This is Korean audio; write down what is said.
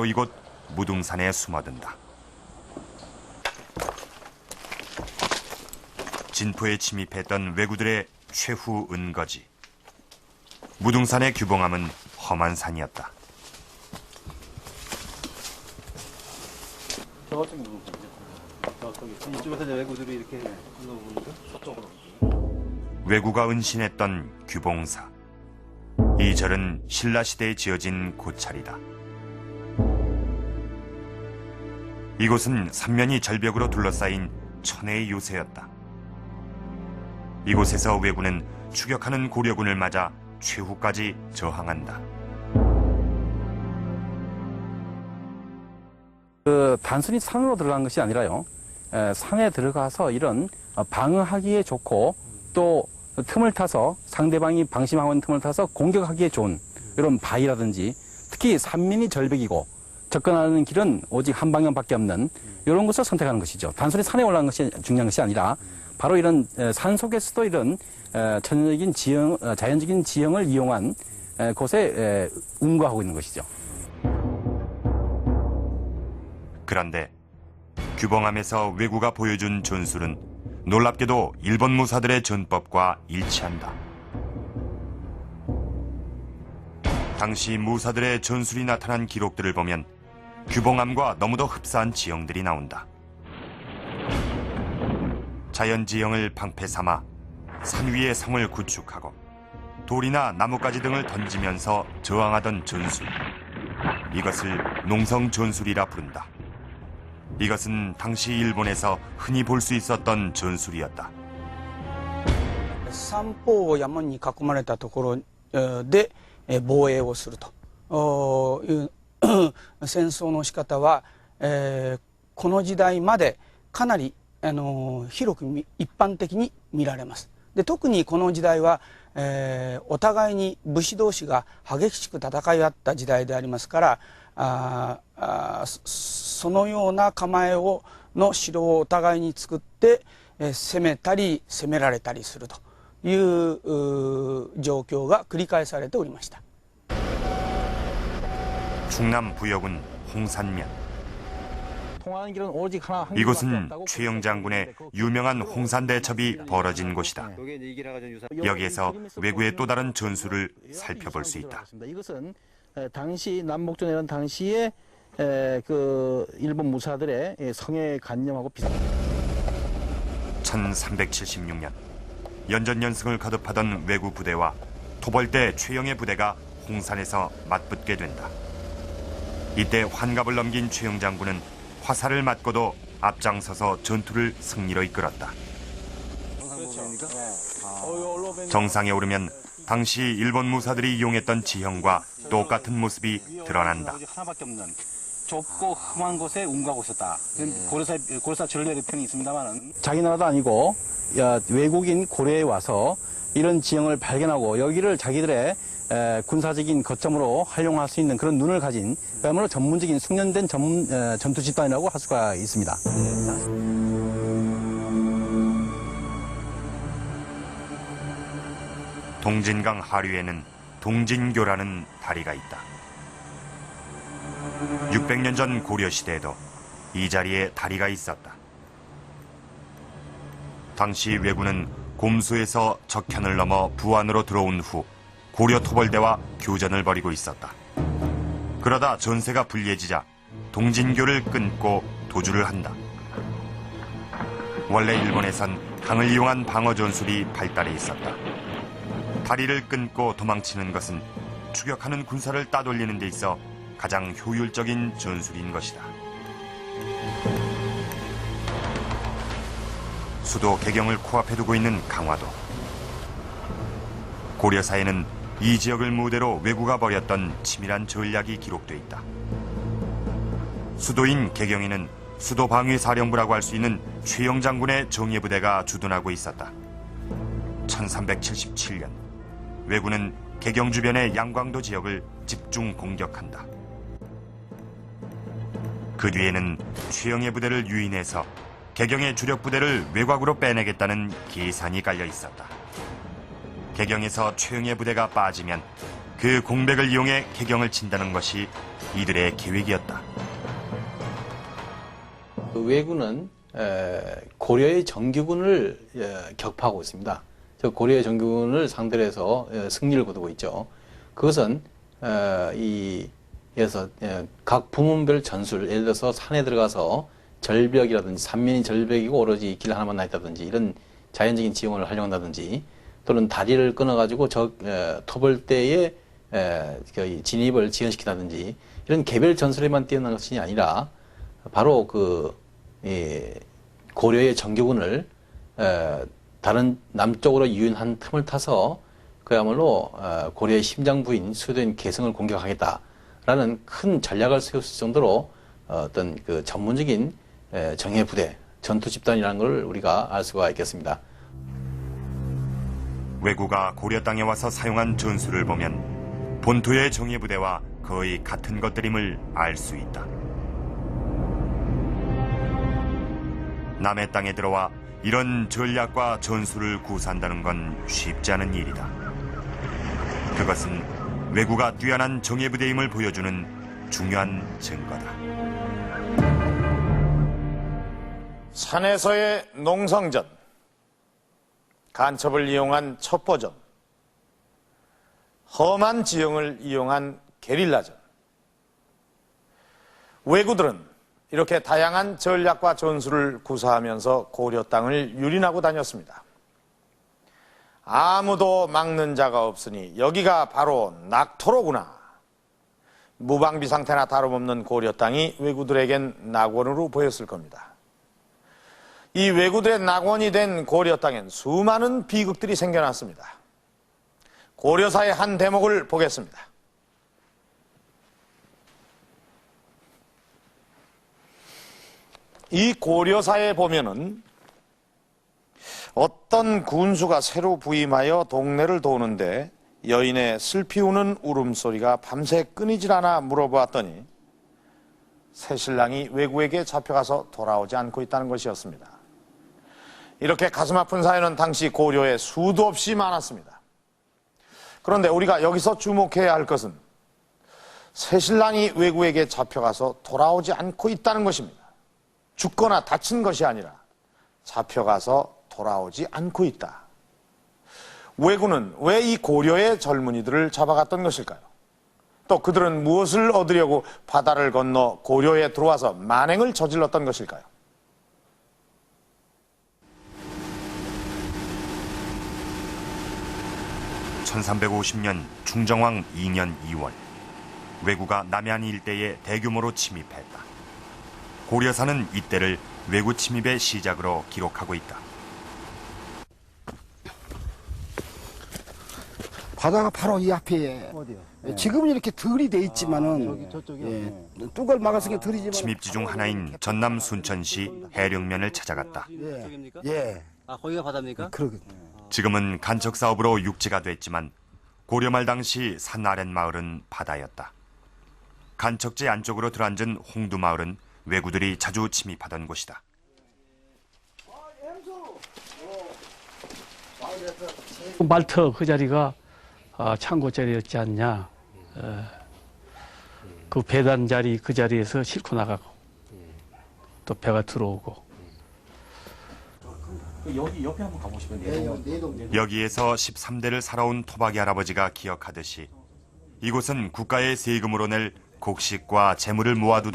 이곳 무등산에 숨어든다. 진포에 침입했던 왜구들의 최후 은거지. 무등산의 규봉함은 험한 산이었다. 저 같은 무등산이죠. 이쪽에서 이제 왜구들이 이렇게 건너오는데 서쪽으로. 왜구가 은신했던 규봉사. 이 절은 신라시대에 지어진 고찰이다. 이곳은 삼면이 절벽으로 둘러싸인 천혜의 요새였다. 이곳에서 왜구는 추격하는 고려군을 맞아 최후까지 저항한다. 단순히 산으로 들어간 것이 아니라요. 산에 들어가서 이런 방어하기에 좋고 또 틈을 타서 상대방이 방심하고 있는 틈을 타서 공격하기에 좋은 이런 바위라든지 특히 산면이 절벽이고 접근하는 길은 오직 한 방향밖에 없는 이런 것을 선택하는 것이죠. 단순히 산에 올라가는 것이 중요한 것이 아니라 바로 이런 산 속에서도 이런 천연적인 지형, 자연적인 지형을 이용한 곳에 운거하고 있는 것이죠. 그런데 규봉함에서 왜구가 보여준 전술은 놀랍게도 일본 무사들의 전법과 일치한다. 당시 무사들의 전술이 나타난 기록들을 보면 규봉함과 너무도 흡사한 지형들이 나온다. 자연지형을 방패 삼아 산 위에 성을 구축하고 돌이나 나뭇가지 등을 던지면서 저항하던 전술. 이것을 농성전술이라 부른다. 이것은 당시 일본에서 흔히 볼 수 있었던 전술이었다. 三方を山に囲まれたところで防衛をするという戦争の仕方はこの時代までかなり広く一般的に見られます。で、特にこの時代はお互いに武士同士が激しく戦い合った時代でありますからそのような構えの城をお互いに作って攻めたり攻められたりするという状況が繰り返されておりました。 충남 부여군 홍산면. 이곳은 최영 장군의 유명한 홍산대첩이 벌어진 곳이다. 여기에서 왜구의 또 다른 전술을 살펴볼 수 있다. 이것은 당시 남북전이라는 당시에 그 일본 무사들의 성의 관념하고 비슷합니다. 1376년 연전연승을 거듭하던 왜구 부대와 토벌대 최영의 부대가 홍산에서 맞붙게 된다. 이때 환갑을 넘긴 최영 장군은 화살을 맞고도 앞장서서 전투를 승리로 이끌었다. 정상에 오르면 당시 일본 무사들이 이용했던 지형과 똑같은 모습이 드러난다. 하나밖에 없는 좁고 험한 곳에 운구하고 있었다. 고려사 전례의 평이 있습니다만은 자기 나라도 아니고 외국인 고려에 와서 이런 지형을 발견하고 여기를 자기들의 군사적인 거점으로 활용할 수 있는 그런 눈을 가진 그야말로 전문적인 숙련된 전투 집단이라고 할 수가 있습니다. 동진강 하류에는 동진교라는 다리가 있다. 600년 전 고려시대에도 이 자리에 다리가 있었다. 당시 왜구는 곰수에서 적현을 넘어 부안으로 들어온 후 고려 토벌대와 교전을 벌이고 있었다. 그러다 전세가 불리해지자 동진교를 끊고 도주를 한다. 원래 일본에선 강을 이용한 방어 전술이 발달해 있었다. 다리를 끊고 도망치는 것은 추격하는 군사를 따돌리는 데 있어 가장 효율적인 전술인 것이다. 수도 개경을 코앞에 두고 있는 강화도. 고려사에는 이 지역을 무대로 왜구가 벌였던 치밀한 전략이 기록돼 있다. 수도인 개경에는 수도방위사령부라고 할 수 있는 최영 장군의 정예부대가 주둔하고 있었다. 1377년 왜구는 개경 주변의 양광도 지역을 집중 공격한다. 그 뒤에는 최영의 부대를 유인해서 개경의 주력 부대를 외곽으로 빼내겠다는 계산이 깔려 있었다. 개경에서 최영의 부대가 빠지면 그 공백을 이용해 개경을 친다는 것이 이들의 계획이었다. 왜구는 고려의 정규군을 격파하고 있습니다. 저 고려의 정규군을 상대로 해서 승리를 거두고 있죠. 그것은 각 부문별 전술, 예를 들어서 산에 들어가서 절벽이라든지 산면이 절벽이고 오로지 길 하나만 나 있다든지 이런 자연적인 지형을 활용한다든지 또는 다리를 끊어가지고 토벌대에 진입을 지연시킨다든지 이런 개별 전술에만 뛰어난 것이 아니라 바로 고려의 정규군을 다른 남쪽으로 유인한 틈을 타서 그야말로 고려의 심장부인 수도인 개성을 공격하겠다라는 큰 전략을 세웠을 정도로 어떤 그 전문적인 정예부대, 전투 집단이라는 걸 우리가 알 수가 있겠습니다. 왜구가 고려 땅에 와서 사용한 전술을 보면 본토의 정예부대와 거의 같은 것들임을 알 수 있다. 남의 땅에 들어와 이런 전략과 전술을 구사한다는 건 쉽지 않은 일이다. 그것은 왜구가 뛰어난 정예부대임을 보여주는 중요한 증거다. 산에서의 농성전, 간첩을 이용한 첩보전, 험한 지형을 이용한 게릴라전. 왜구들은 이렇게 다양한 전략과 전술을 구사하면서 고려 땅을 유린하고 다녔습니다. 아무도 막는 자가 없으니 여기가 바로 낙토로구나. 무방비 상태나 다름없는 고려 땅이 왜구들에겐 낙원으로 보였을 겁니다. 이 왜구들의 낙원이 된 고려 땅엔 수많은 비극들이 생겨났습니다. 고려사의 한 대목을 보겠습니다. 이 고려사에 보면은 어떤 군수가 새로 부임하여 동네를 도는데 여인의 슬피 우는 울음소리가 밤새 끊이질 않아 물어보았더니 새신랑이 왜구에게 잡혀가서 돌아오지 않고 있다는 것이었습니다. 이렇게 가슴 아픈 사연은 당시 고려에 수도 없이 많았습니다. 그런데 우리가 여기서 주목해야 할 것은 새신랑이 왜구에게 잡혀가서 돌아오지 않고 있다는 것입니다. 죽거나 다친 것이 아니라 잡혀가서 돌아오지 않고 있다. 왜구는 왜 이 고려의 젊은이들을 잡아갔던 것일까요? 또 그들은 무엇을 얻으려고 바다를 건너 고려에 들어와서 만행을 저질렀던 것일까요? (1350년) 중정왕 2년 2월 왜구가 남해안 일대에 대규모로 침입했다. 고려사는 이때를 왜구 침입의 시작으로 기록하고 있다. 바다가 바로 이 앞에. 어디요? 지금은 이렇게 들이 돼 있지만은 뚝을 막았으니까 들이지만 침입지 중 하나인 전남 순천시 해령면을 찾아갔다. 예. 아, 거기가 바다입니까? 그러게. 지금은 간척 사업으로 육지가 됐지만 고려말 당시 산 아랫 마을은 바다였다. 간척지 안쪽으로 들어앉은 홍두마을은 왜구들이 자주 침입하던 곳이다. 말터 그 자리가 창고 자리였지 않냐. 그 배단 자리 그 자리에서 싣고 나가고 또 배가 들어오고. 여기 옆에 한번 가보시면 돼요. 여기에서 13대를 살아온 토박이 할아버지가 기억하듯이 이곳은 국가의 세금으로 낼 곡식과 재물을 모아두던